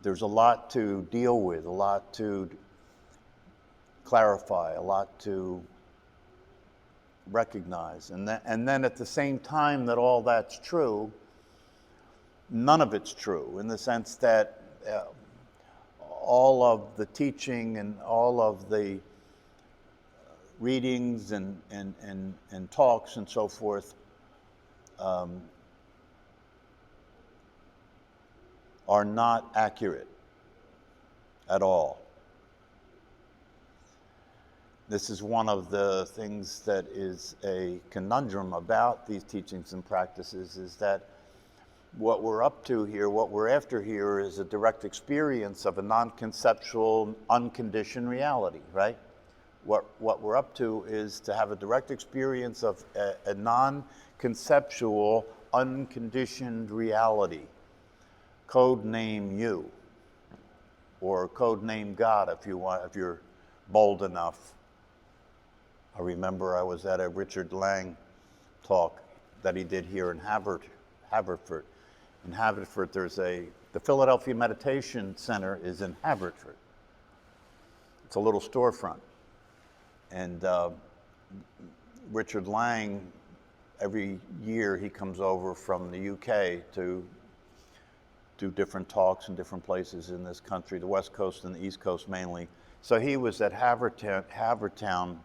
there's a lot to deal with, a lot to clarify, a lot to recognize. And then at the same time that all that's true, none of it's true, in the sense that all of the teaching and all of the readings and talks and so forth are not accurate at all. This is one of the things that is a conundrum about these teachings and practices, is that what we're up to here, what we're after here, is a direct experience of a non-conceptual, unconditioned reality, right? What we're up to is to have a direct experience of a non-conceptual, unconditioned reality. Code name you, or code name God if you want, if you're bold enough. I remember I was at a Richard Lang talk that he did here in Haverford. In Haverford, the Philadelphia Meditation Center is in Haverford. It's a little storefront. And Richard Lang, every year he comes over from the UK to do different talks in different places in this country, the West Coast and the East Coast mainly. So he was at Havertown,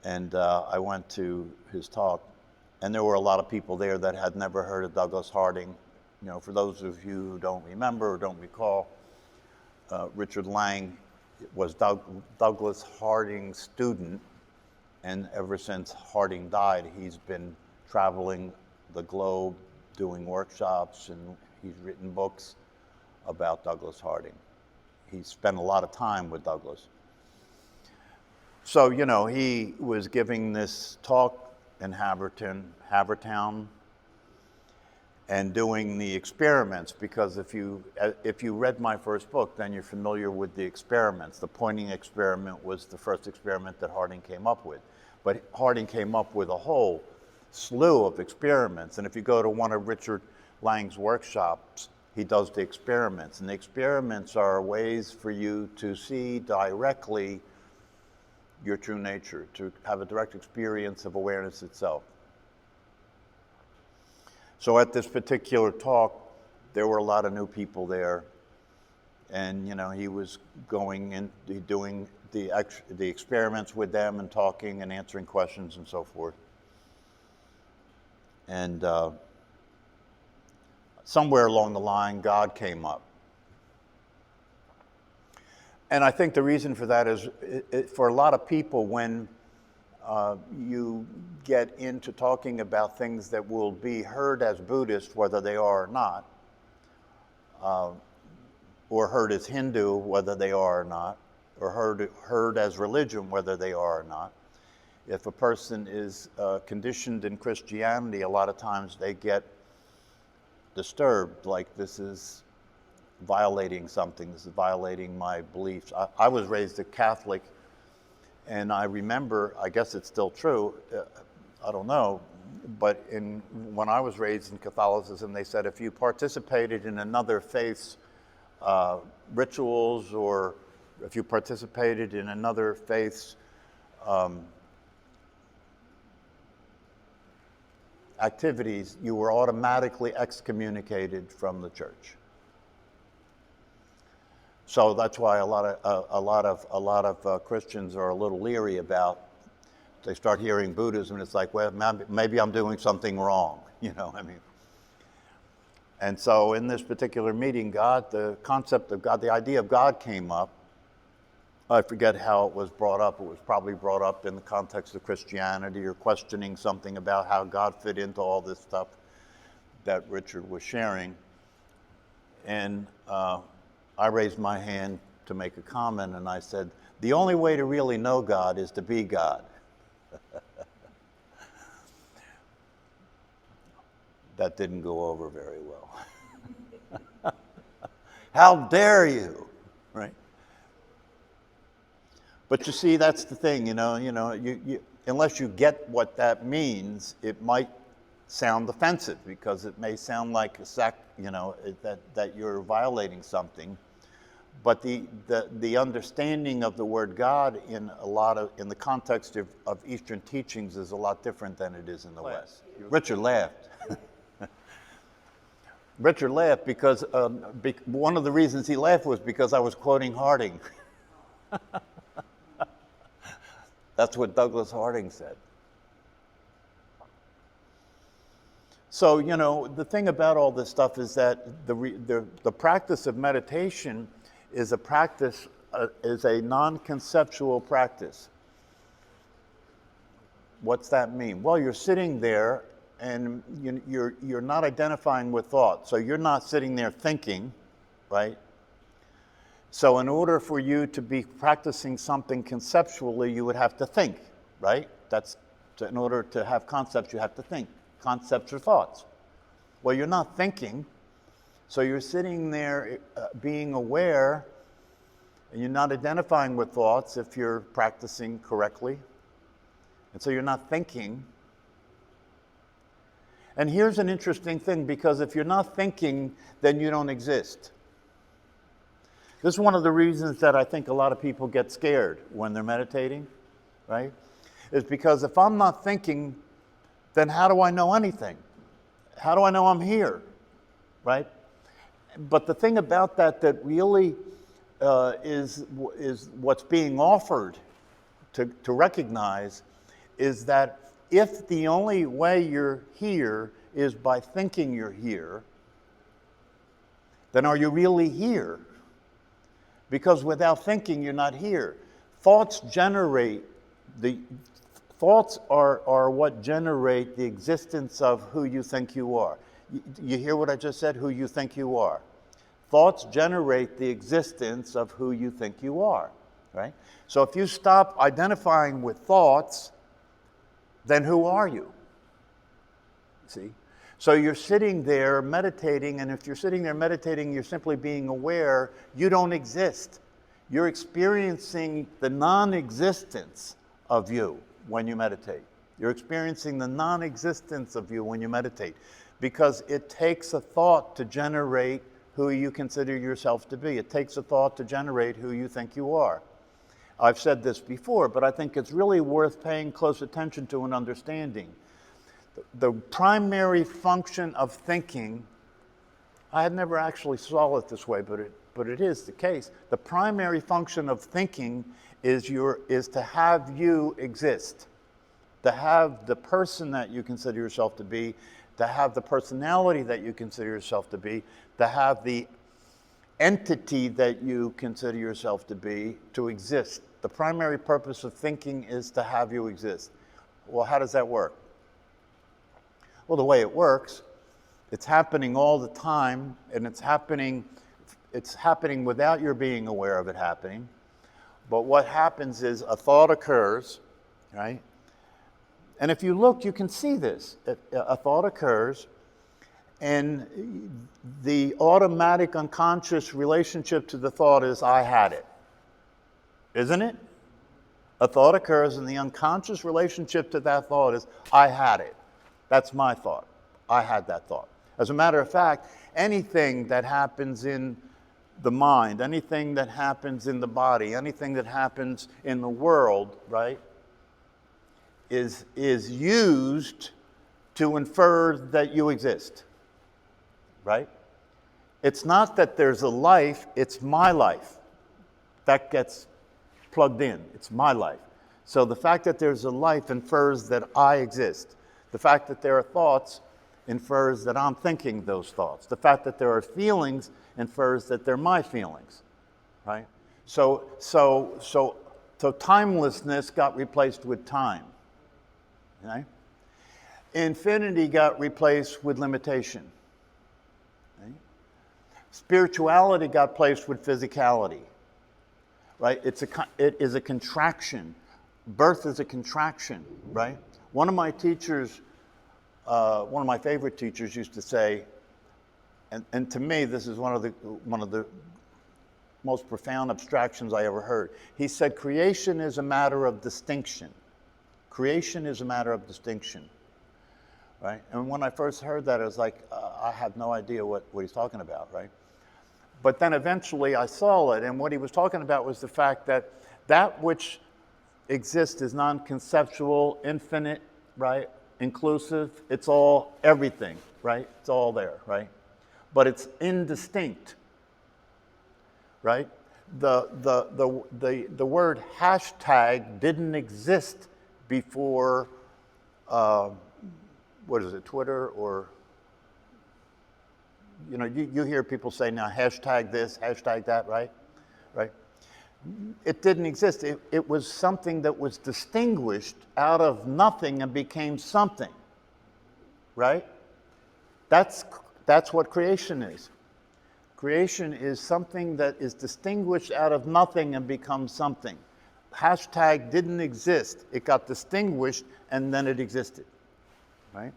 and I went to his talk, and there were a lot of people there that had never heard of Douglas Harding. You know, for those of you who don't remember or don't recall, Richard Lang was Douglas Harding's student, and ever since Harding died, he's been traveling the globe, doing workshops, and he's written books about Douglas Harding. He spent a lot of time with Douglas. So, you know, he was giving this talk in Havertown, and doing the experiments, because if you read my first book, then you're familiar with the experiments. The pointing experiment was the first experiment that Harding came up with. But Harding came up with a whole slew of experiments. And if you go to one of Richard Lang's workshops, he does the experiments. And the experiments are ways for you to see directly your true nature, to have a direct experience of awareness itself. So at this particular talk, there were a lot of new people there. And, you know, he was going in, doing the experiments with them and talking and answering questions and so forth. And somewhere along the line, God came up. And I think the reason for that is, for a lot of people, when you get into talking about things that will be heard as Buddhist, whether they are or not, or heard as Hindu, whether they are or not, or heard as religion, whether they are or not. If a person is conditioned in Christianity, a lot of times they get disturbed, like this is violating something, this is violating my beliefs. I was raised a Catholic, and I remember, I guess it's still true, I don't know, but when I was raised in Catholicism, they said if you participated in another faith's rituals, or if you participated in another faith's activities, you were automatically excommunicated from the church. So that's why a lot of Christians are a little leery about. They start hearing Buddhism, and it's like, well, maybe I'm doing something wrong. You know, I mean. And so in this particular meeting, the concept of God, the idea of God came up. I forget how it was brought up. It was probably brought up in the context of Christianity, or questioning something about how God fit into all this stuff that Richard was sharing. And I raised my hand to make a comment, and I said, the only way to really know God is to be God. That didn't go over very well. How dare you, right? But you see, that's the thing, you know, you unless you get what that means, it might sound offensive because it may sound like that you're violating something. But the understanding of the word God in the context of Eastern teachings is a lot different than it is in the West. Richard laughed. Richard laughed because one of the reasons he laughed was because I was quoting Harding. That's what Douglas Harding said. So, the thing about all this stuff is that the practice of meditation is a non-conceptual practice. What's that mean? Well, you're sitting there and you're not identifying with thought. So you're not sitting there thinking, right? So in order for you to be practicing something conceptually, you would have to think, right? In order to have concepts, you have to think. Concepts are thoughts. Well, you're not thinking, so you're sitting there being aware, and you're not identifying with thoughts if you're practicing correctly. And so you're not thinking. And here's an interesting thing, because if you're not thinking, then you don't exist. This is one of the reasons that I think a lot of people get scared when they're meditating, right? Is because if I'm not thinking, then how do I know anything? How do I know I'm here, right? But the thing about that really is what's being offered to recognize is that if the only way you're here is by thinking you're here, then are you really here? Because without thinking, you're not here. Thoughts are what generate the existence of who you think you are. You hear what I just said? Who you think you are. Thoughts generate the existence of who you think you are, right? So if you stop identifying with thoughts, then who are you? See? So you're sitting there meditating, and if you're sitting there meditating, you're simply being aware, you don't exist. You're experiencing the non-existence of you when you meditate. You're experiencing the non-existence of you when you meditate, because it takes a thought to generate who you consider yourself to be. It takes a thought to generate who you think you are. I've said this before, but I think it's really worth paying close attention to and understanding. The primary function of thinking, I had never actually saw it this way, but it is the case. The primary function of thinking is to have you exist, to have the person that you consider yourself to be, to have the personality that you consider yourself to be, to have the entity that you consider yourself to be, to exist. The primary purpose of thinking is to have you exist. Well, how does that work? Well, the way it works, it's happening all the time, and it's happening without your being aware of it happening. But what happens is a thought occurs, right? And if you look, you can see this. A thought occurs, and the automatic unconscious relationship to the thought is, I had it. Isn't it? A thought occurs, and the unconscious relationship to that thought is, I had it. That's my thought. I had that thought. As a matter of fact, anything that happens in the mind, anything that happens in the body, anything that happens in the world, right, is used to infer that you exist, right? It's not that there's a life, it's my life. That gets plugged in. It's my life. So the fact that there's a life infers that I exist. The fact that there are thoughts infers that I'm thinking those thoughts. The fact that there are feelings infers that they're my feelings, right? So timelessness got replaced with time, right? Infinity got replaced with limitation, right? Spirituality got replaced with physicality, right? It is a contraction. Birth is a contraction, right? One of my teachers, one of my favorite teachers used to say, and to me this is one of the most profound abstractions I ever heard. He said, creation is a matter of distinction. Creation is a matter of distinction, right? And when I first heard that, I was like, I had no idea what he's talking about, right? But then eventually I saw it, and what he was talking about was the fact that that which exists is non-conceptual, infinite, right? Inclusive. It's all everything, right? It's all there, right? But it's indistinct, right? The word hashtag didn't exist before, what is it, Twitter, or, you know, you hear people say now hashtag this, hashtag that, right? Right? It didn't exist. It was something that was distinguished out of nothing and became something, right? That's what creation is. Creation is something that is distinguished out of nothing and becomes something. Hashtag didn't exist. It got distinguished and then it existed, right?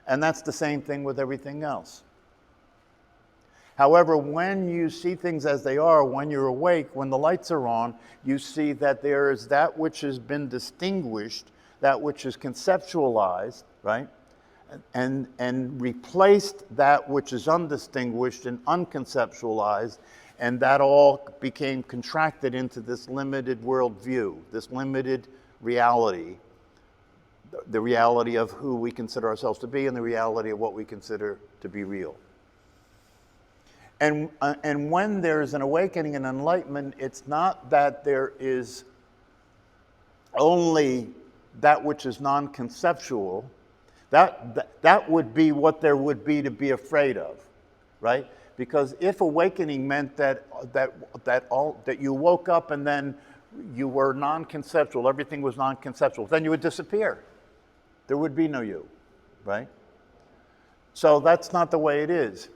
And that's the same thing with everything else. However, when you see things as they are, when you're awake, when the lights are on, you see that there is that which has been distinguished, that which is conceptualized, right? And replaced that which is undistinguished and unconceptualized, and that all became contracted into this limited worldview, this limited reality, the reality of who we consider ourselves to be and the reality of what we consider to be real. And when there's an awakening and enlightenment, it's not that there is only that which is non-conceptual. That would be what there would be to be afraid of, right? Because if awakening meant that you woke up and then you were non-conceptual, everything was non-conceptual, then you would disappear. There would be no you, right? So that's not the way it is.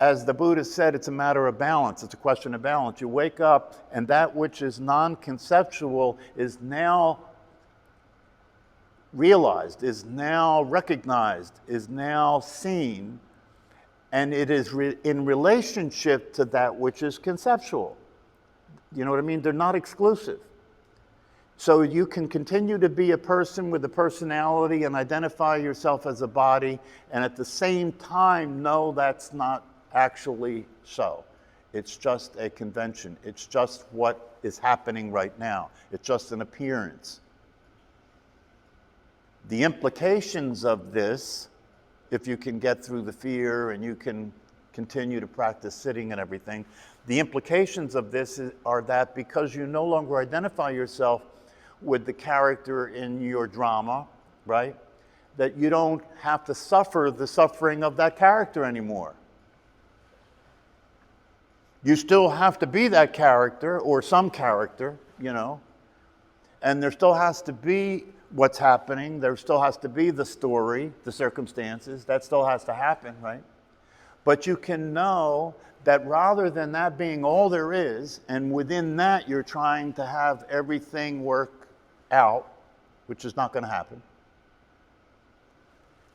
As the Buddha said, it's a matter of balance. It's a question of balance. You wake up and that which is non-conceptual is now realized, is now recognized, is now seen, and it is in relationship to that which is conceptual. You know what I mean? They're not exclusive. So you can continue to be a person with a personality and identify yourself as a body, and at the same time know that's not actually so. It's just a convention. It's just what is happening right now. It's just an appearance. The implications of this, if you can get through the fear and you can continue to practice sitting and everything, the implications of this are that because you no longer identify yourself with the character in your drama, right, that you don't have to suffer the suffering of that character anymore. You still have to be that character or some character, you know, and there still has to be what's happening. There still has to be the story, the circumstances. That still has to happen, right? But you can know that rather than that being all there is, and within that you're trying to have everything work out, which is not going to happen.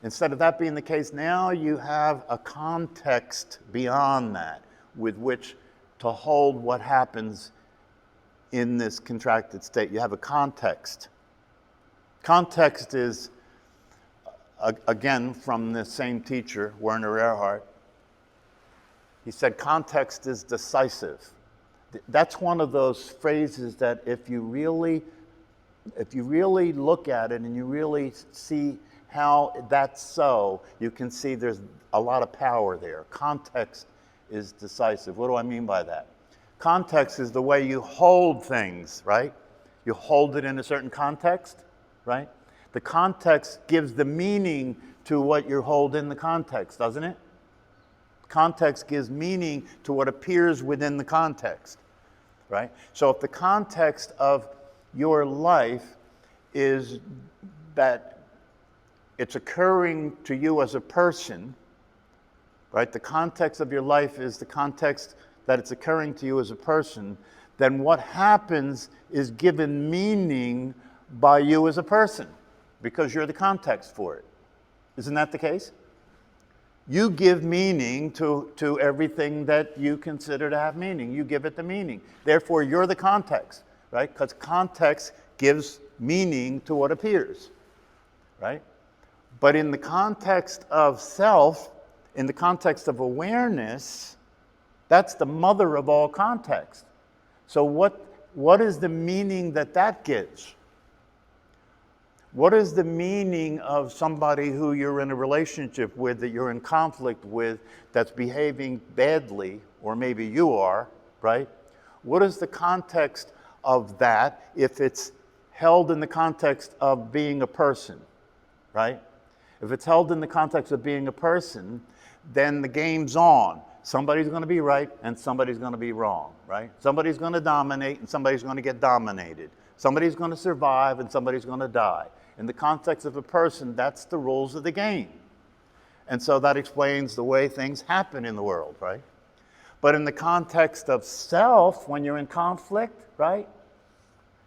Instead of that being the case, now you have a context beyond that with which to hold what happens in this contracted state. You have a context. Context is, again, from the same teacher, Werner Erhard. He said, context is decisive. That's one of those phrases that if you really look at it and you really see how that's so, you can see there's a lot of power there. Context is decisive. What do I mean by that? Context is the way you hold things, right? You hold it in a certain context, right? The context gives the meaning to what you hold in the context, doesn't it? Context gives meaning to what appears within the context, right? So if the context of your life is that it's occurring to you as a person, right? The context of your life is the context that it's occurring to you as a person, then what happens is given meaning by you as a person because you're the context for it. Isn't that the case? You give meaning to everything that you consider to have meaning. You give it the meaning. Therefore, you're the context, right? Because context gives meaning to what appears, right? But in the context of self, in the context of awareness, that's the mother of all context. So what is the meaning that gives? What is the meaning of somebody who you're in a relationship with, that you're in conflict with, that's behaving badly, or maybe you are, right? What is the context of that if it's held in the context of being a person, right? If it's held in the context of being a person, then the game's on. Somebody's going to be right and somebody's going to be wrong, right? Somebody's going to dominate and somebody's going to get dominated. Somebody's going to survive and somebody's going to die. In the context of a person, that's the rules of the game. And so that explains the way things happen in the world, right? But in the context of self, when you're in conflict, right?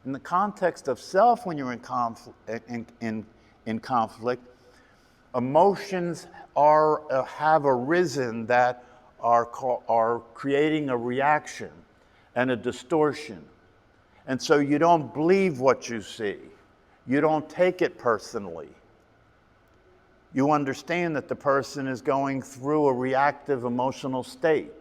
In the context of self, when you're in conflict, emotions have arisen that are creating a reaction and a distortion. And so you don't believe what you see. You don't take it personally. You understand that the person is going through a reactive emotional state.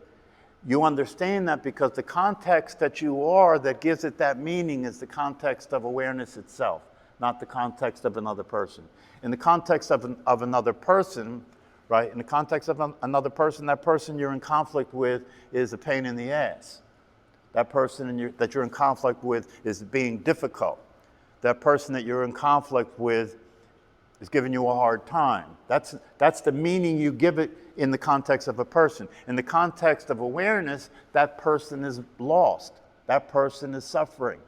You understand that because the context that you are that gives it that meaning is the context of awareness itself, not the context of another person. In the context of another person, right? In the context of another person, that person you're in conflict with is a pain in the ass. That person that you're in conflict with is being difficult. That person that you're in conflict with is giving you a hard time. That's the meaning you give it in the context of a person. In the context of awareness, that person is lost. That person is suffering.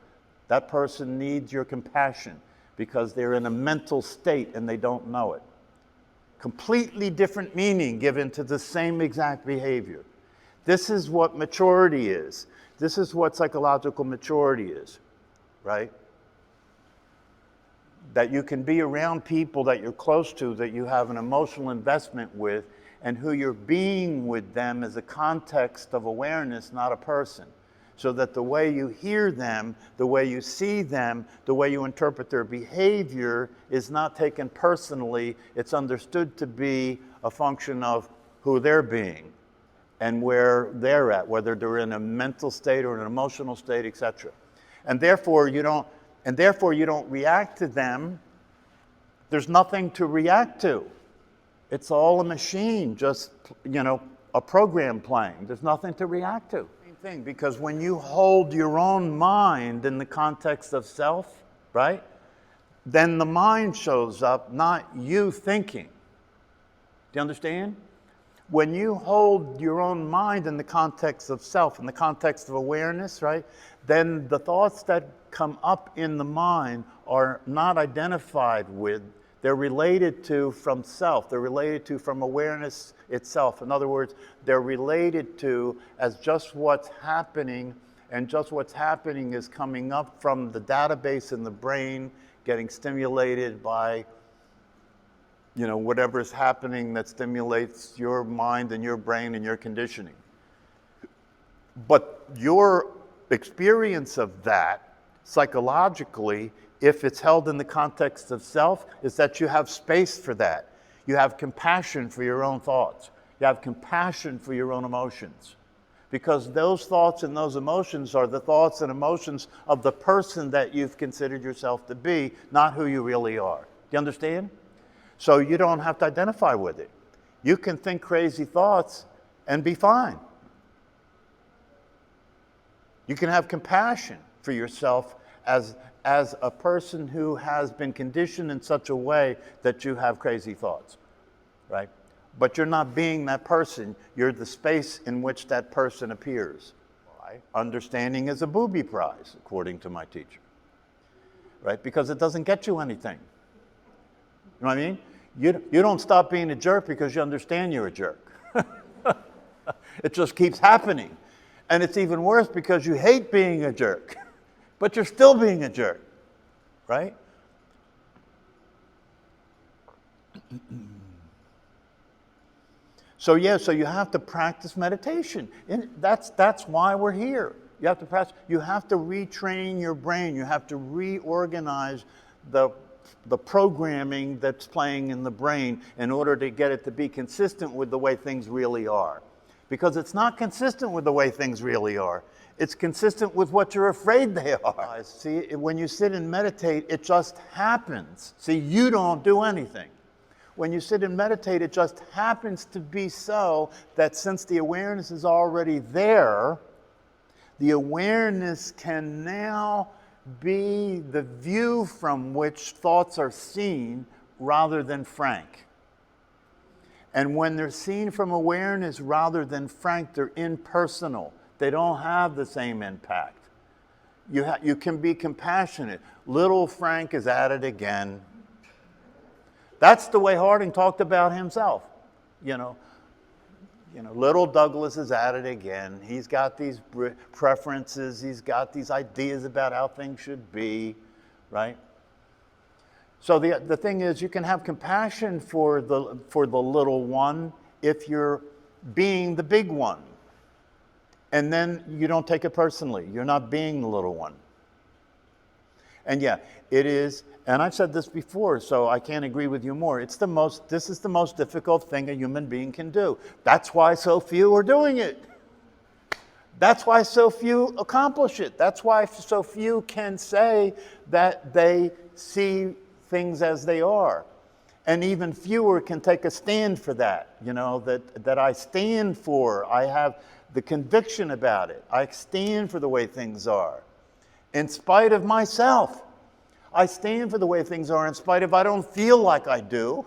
That person needs your compassion because they're in a mental state and they don't know it. Completely different meaning given to the same exact behavior. This is what maturity is. This is what psychological maturity is, right? That you can be around people that you're close to, that you have an emotional investment with, and who you're being with them is a context of awareness, not a person. So that the way you hear them, the way you see them, the way you interpret their behavior is not taken personally. It's understood to be a function of who they're being and where they're at, whether they're in a mental state or an emotional state, etc. And therefore you don't react to them. There's nothing to react to. It's all a machine, just, a program playing. There's nothing to react to. Same thing, because when you hold your own mind in the context of self, right, then the mind shows up, not you thinking. Do you understand? When you hold your own mind in the context of self, in the context of awareness, right, then the thoughts that come up in the mind are not identified with. They're related to from self. They're related to from awareness itself. In other words, they're related to as just what's happening, and just what's happening is coming up from the database in the brain, getting stimulated by whatever's happening that stimulates your mind and your brain and your conditioning. But your experience of that psychologically, if it's held in the context of self, is that you have space for that. You have compassion for your own thoughts. You have compassion for your own emotions. Because those thoughts and those emotions are the thoughts and emotions of the person that you've considered yourself to be, not who you really are. Do you understand? So you don't have to identify with it. You can think crazy thoughts and be fine. You can have compassion for yourself as a person who has been conditioned in such a way that you have crazy thoughts, right? But you're not being that person. You're the space in which that person appears. Right? Understanding is a booby prize, according to my teacher, right? Because it doesn't get you anything. You know what I mean? You don't stop being a jerk because you understand you're a jerk. It just keeps happening. And it's even worse because you hate being a jerk, but you're still being a jerk, right? So you have to practice meditation. And that's why we're here. You have to retrain your brain. You have to reorganize the the programming that's playing in the brain in order to get it to be consistent with the way things really are. Because it's not consistent with the way things really are. It's consistent with what you're afraid they are. See, when you sit and meditate, it just happens. See, you don't do anything. When you sit and meditate, it just happens to be so that since the awareness is already there, the awareness can now be the view from which thoughts are seen rather than frank. And when they're seen from awareness rather than frank, they're impersonal. They don't have the same impact. You can be compassionate. Little Frank is at it again. That's the way Harding talked about himself. Little Douglas is at it again. He's got these preferences. He's got these ideas about how things should be, right? So the thing is, you can have compassion for the little one if you're being the big one. And then you don't take it personally. You're not being the little one. And yeah, it is, and I've said this before, so I can't agree with you more. This is the most difficult thing a human being can do. That's why so few are doing it. That's why so few accomplish it. That's why so few can say that they see things as they are. And even fewer can take a stand for that, that I stand for. I have the conviction about it. I stand for the way things are. In spite of myself, I stand for the way things are in spite of I don't feel like I do,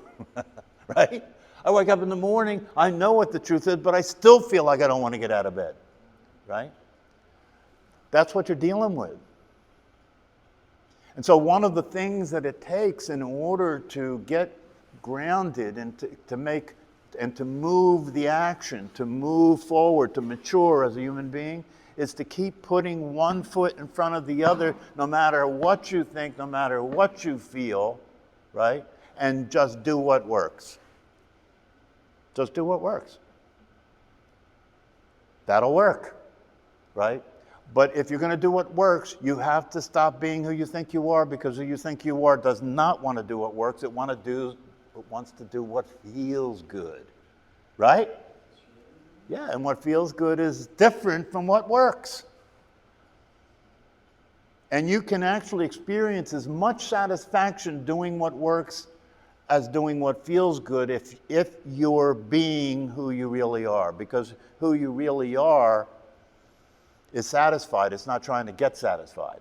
right? I wake up in the morning, I know what the truth is, but I still feel like I don't want to get out of bed, right? That's what you're dealing with. And so one of the things that it takes in order to get grounded and to move the action, to move forward, to mature as a human being, is to keep putting one foot in front of the other, no matter what you think, no matter what you feel, right? And just do what works. Just do what works. That'll work, right? But if you're going to do what works, you have to stop being who you think you are, because who you think you are does not want to do what works. It wants to do what feels good, right? Yeah, and what feels good is different from what works. And you can actually experience as much satisfaction doing what works as doing what feels good if you're being who you really are. Because who you really are is satisfied. It's not trying to get satisfied.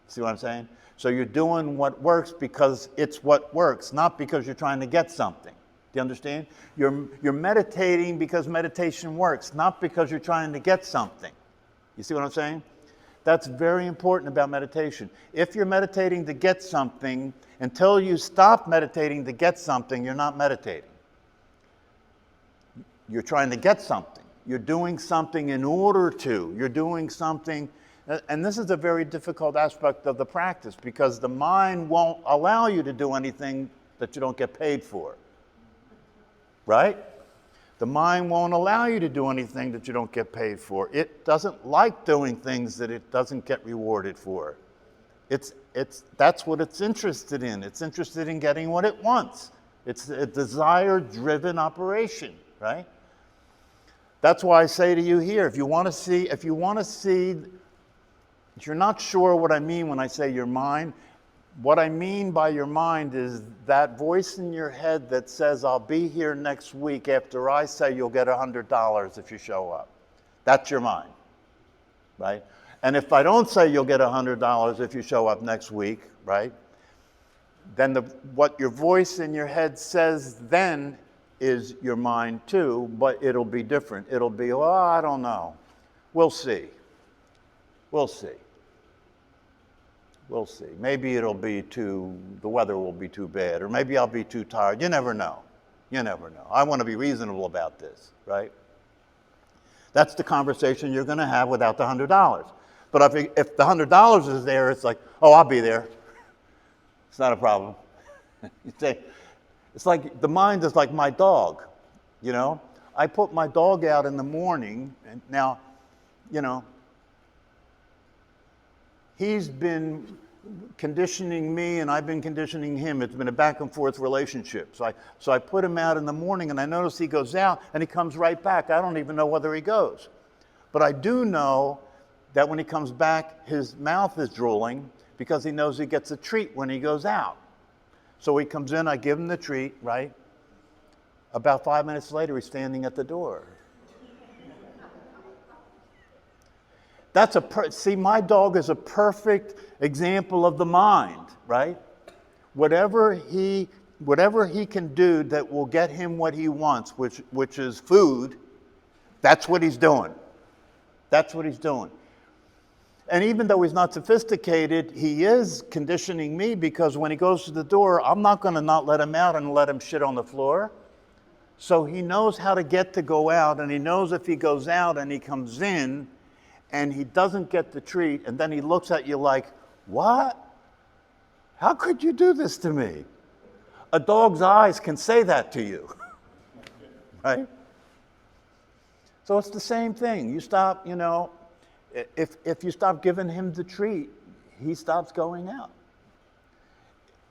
See what I'm saying? So you're doing what works because it's what works, not because you're trying to get something. Do you understand? You're meditating because meditation works, not because you're trying to get something. You see what I'm saying? That's very important about meditation. If you're meditating to get something, until you stop meditating to get something, you're not meditating. You're trying to get something. You're doing something in order to. You're doing something, and this is a very difficult aspect of the practice, because the mind won't allow you to do anything that you don't get paid for. Right? The mind won't allow you to do anything that you don't get paid for. It doesn't like doing things that it doesn't get rewarded for. That's what it's interested in. It's interested in getting what it wants. It's a desire-driven operation, right? That's why I say to you here, if you're not sure what I mean when I say your mind, what I mean by your mind is that voice in your head that says, I'll be here next week after I say you'll get $100 if you show up. That's your mind, right? And if I don't say you'll get $100 if you show up next week, right? Then what your voice in your head says then is your mind too, but it'll be different. It'll be, well, I don't know. We'll see. We'll see. We'll see. Maybe the weather will be too bad, or maybe I'll be too tired. You never know. You never know. I want to be reasonable about this, right? That's the conversation you're going to have without the $100. But if the $100 is there, it's like, oh, I'll be there. It's not a problem. You say, it's like the mind is like my dog, I put my dog out in the morning, and now, he's been conditioning me and I've been conditioning him. It's been a back and forth relationship. So I put him out in the morning and I notice he goes out and he comes right back. I don't even know whether he goes. But I do know that when he comes back, his mouth is drooling because he knows he gets a treat when he goes out. So he comes in, I give him the treat, right? About 5 minutes later, he's standing at the door. See, my dog is a perfect example of the mind, right? Whatever he can do that will get him what he wants, which is food, that's what he's doing. That's what he's doing. And even though he's not sophisticated, he is conditioning me because when he goes to the door, I'm not going to not let him out and let him shit on the floor. So he knows how to get to go out, and he knows if he goes out and he comes in and he doesn't get the treat, and then he looks at you like, what? How could you do this to me? A dog's eyes can say that to you, right? So it's the same thing. You stop, if you stop giving him the treat, he stops going out.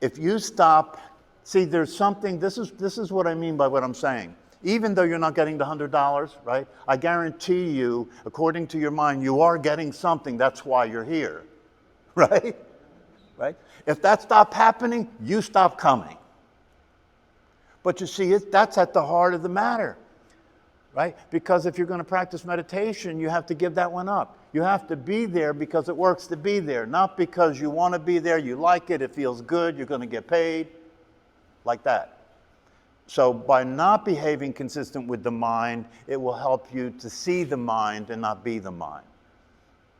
If you stop, see, there's something, this is what I mean by what I'm saying. Even though you're not getting the $100, right? I guarantee you, according to your mind, you are getting something. That's why you're here, right? Right? If that stopped happening, you stop coming. But you see, that's at the heart of the matter, right? Because if you're going to practice meditation, you have to give that one up. You have to be there because it works to be there, not because you want to be there, you like it, it feels good, you're going to get paid, like that. So by not behaving consistent with the mind, it will help you to see the mind and not be the mind.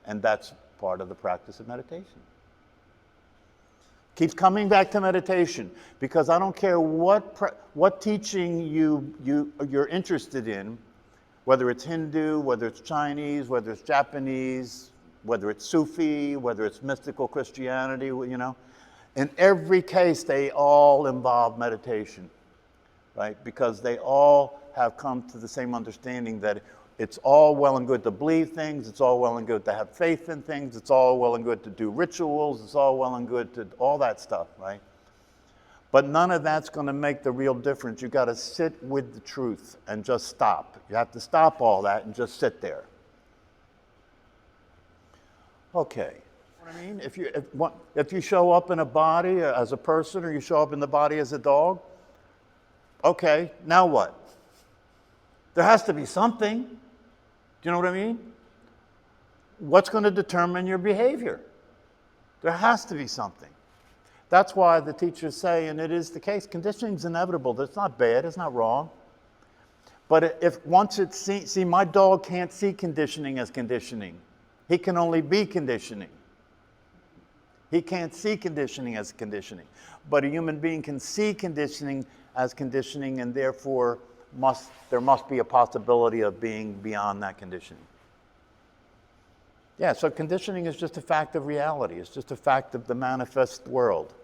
And that's part of the practice of meditation. Keeps coming back to meditation because I don't care what teaching you're interested in, whether it's Hindu, whether it's Chinese, whether it's Japanese, whether it's Sufi, whether it's mystical Christianity, in every case they all involve meditation. Right? Because they all have come to the same understanding that it's all well and good to believe things, it's all well and good to have faith in things, it's all well and good to do rituals, it's all well and good to all that stuff, right? But none of that's going to make the real difference. You've got to sit with the truth and just stop. You have to stop all that and just sit there. Okay. What I mean, if you show up in a body as a person or you show up in the body as a dog, okay, now what? There has to be something. Do you know what I mean? What's going to determine your behavior? There has to be something. That's why the teachers say, and it is the case, conditioning is inevitable. It's not bad, it's not wrong. But if once it's see, my dog can't see conditioning as conditioning. He can only be conditioning. He can't see conditioning as conditioning. But a human being can see conditioning as conditioning, and therefore there must be a possibility of being beyond that conditioning. Yeah, so conditioning is just a fact of reality. It's just a fact of the manifest world.